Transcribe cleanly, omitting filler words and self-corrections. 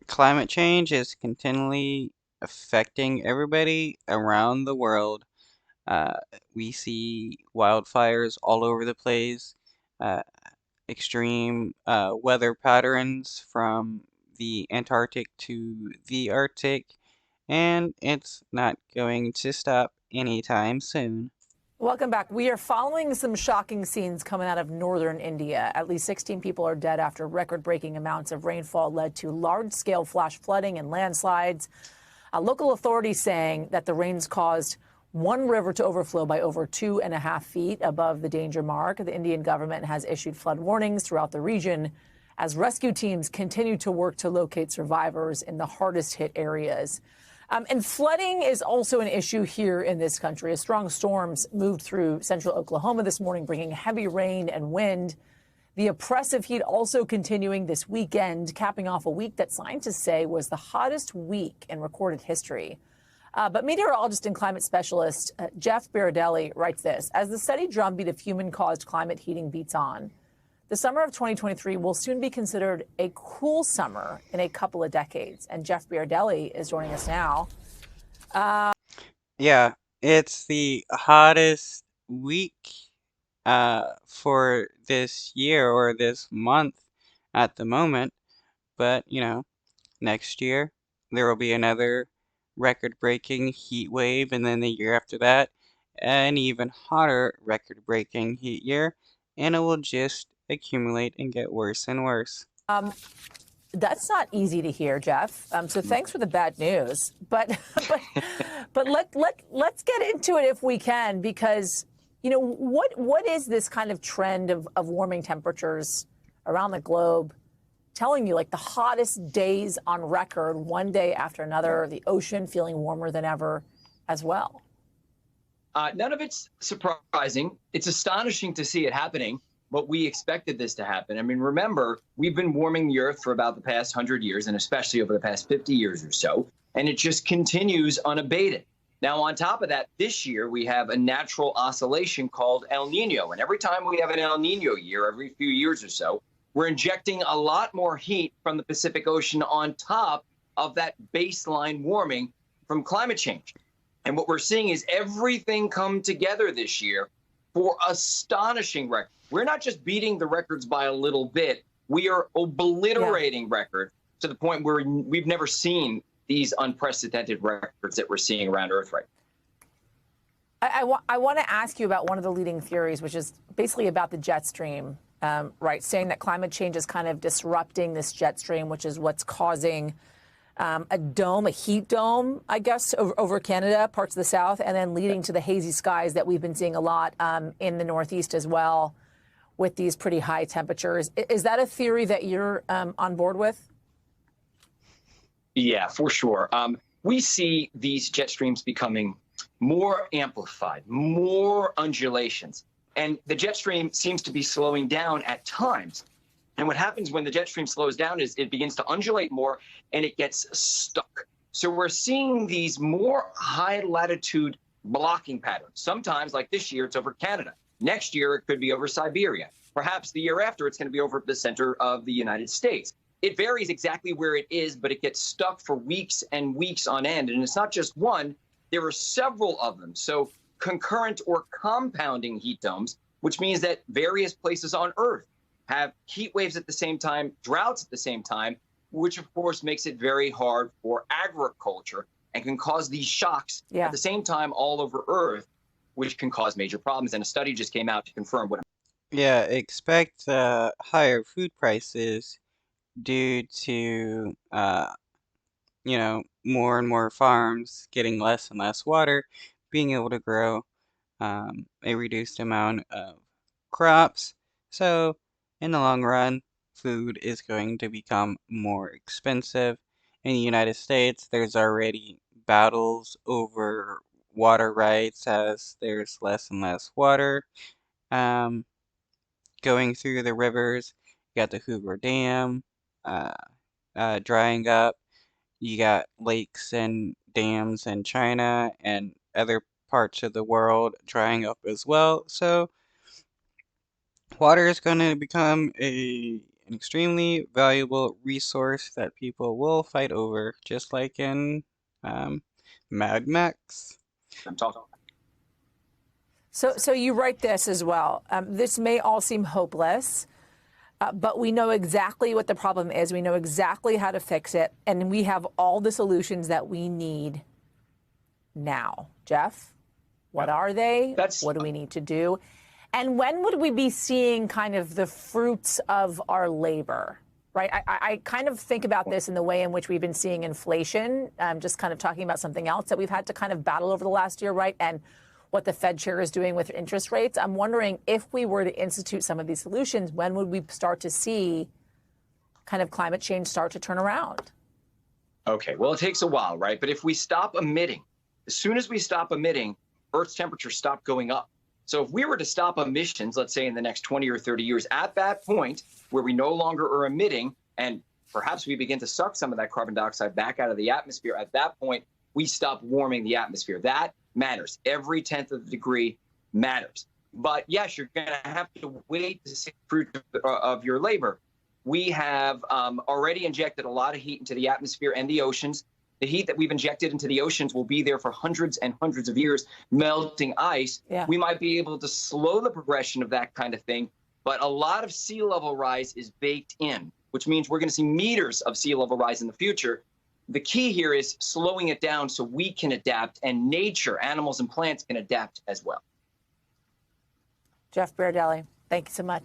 Climate change is continually affecting everybody around the world. Uh, we see wildfires all over the place, uh, extreme weather patterns from the Antarctic to the Arctic, and it's not going to stop anytime soon. Welcome back. We are following some shocking scenes coming out of northern India. At least 16 people are dead after record-breaking amounts of rainfall led to large-scale flash flooding and landslides. Local authorities saying that the rains caused one river to overflow by over 2.5 feet above the danger mark. The Indian government has issued flood warnings throughout the region as rescue teams continue to work to locate survivors in the hardest hit areas. And flooding is also an issue here in this country. As strong storms moved through central Oklahoma this morning, bringing heavy rain and wind. The oppressive heat also continuing this weekend, capping off a week that scientists say was the hottest week in recorded history. But meteorologist and climate specialist Jeff Berardelli writes this: as the steady drumbeat of human-caused climate heating beats on, the summer of 2023 will soon be considered a cool summer in a couple of decades. And Jeff Berardelli is joining us now. Yeah, it's the hottest week for this year or this month at the moment, but next year there will be another record-breaking heat wave, and then the year after that, an even hotter record-breaking heat year, and it will just accumulate and get worse and worse. That's not easy to hear, Jeff. So thanks for the bad news. But but let's get into it if we can, because what is this kind of trend of warming temperatures around the globe telling you, like the hottest days on record, one day after another, the ocean feeling warmer than ever as well? None of it's surprising. It's astonishing to see it happening, but we expected this to happen. I mean, remember, we've been warming the Earth for about the past 100 years, and especially over the past 50 years or so, and it just continues unabated. Now, on top of that, this year we have a natural oscillation called El Nino, and every time we have an El Nino year, every few years or so, we're injecting a lot more heat from the Pacific Ocean on top of that baseline warming from climate change. And what we're seeing is everything come together this year for astonishing records. We're not just beating the records by a little bit. We are obliterating records to the point where we've never seen these unprecedented records that we're seeing around Earth right now. I want to ask you about one of the leading theories, which is basically about the jet stream, right? Saying that climate change is kind of disrupting this jet stream, which is what's causing a heat dome, I guess, over Canada, parts of the South, and then leading to the hazy skies that we've been seeing a lot in the Northeast as well, with these pretty high temperatures. Is that a theory that you're on board with? Yeah, for sure. We see these jet streams becoming more amplified, more undulations, and the jet stream seems to be slowing down at times. And what happens when the jet stream slows down is it begins to undulate more and it gets stuck. So we're seeing these more high latitude blocking patterns. Sometimes, like this year, it's over Canada. Next year, it could be over Siberia. Perhaps the year after, it's going to be over the center of the United States. It varies exactly where it is, but it gets stuck for weeks and weeks on end. And it's not just one, there are several of them. So concurrent or compounding heat domes, which means that various places on Earth have heat waves at the same time, droughts at the same time, which of course makes it very hard for agriculture and can cause these shocks at the same time all over Earth, which can cause major problems. And a study just came out to confirm what. Yeah, expect higher food prices due to more and more farms getting less and less water, being able to grow a reduced amount of crops. So, in the long run, food is going to become more expensive. In the United States, there's already battles over water rights as there's less and less water um, going through the rivers. You got the Hoover Dam uh, drying up. You got lakes and dams in China and other parts of the world drying up as well. So water is going to become a an extremely valuable resource that people will fight over, just like in Mad Max. I'm talking. So you write this as well. This may all seem hopeless, but we know exactly what the problem is. We know exactly how to fix it, and we have all the solutions that we need now. Jeff, what are they? What do we need to do? And when would we be seeing kind of the fruits of our labor? Right. I kind of think about this in the way in which we've been seeing inflation, just kind of talking about something else that we've had to kind of battle over the last year, right? And what the Fed chair is doing with interest rates. I'm wondering if we were to institute some of these solutions, when would we start to see kind of climate change start to turn around? Okay, well, it takes a while, right? But if we stop emitting, as soon as we stop emitting, Earth's temperature stopped going up. So if we were to stop emissions, let's say in the next 20 or 30 years, at that point where we no longer are emitting, and perhaps we begin to suck some of that carbon dioxide back out of the atmosphere, at that point, we stop warming the atmosphere. That matters. Every 1/10 of a degree matters. But yes, you're going to have to wait to see the fruit of your labor. We have already injected a lot of heat into the atmosphere and the oceans. The heat that we've injected into the oceans will be there for hundreds and hundreds of years, melting ice. Yeah. We might be able to slow the progression of that kind of thing, but a lot of sea level rise is baked in, which means we're going to see meters of sea level rise in the future. The key here is slowing it down so we can adapt, and nature, animals and plants, can adapt as well. Jeff Berardelli, thank you so much.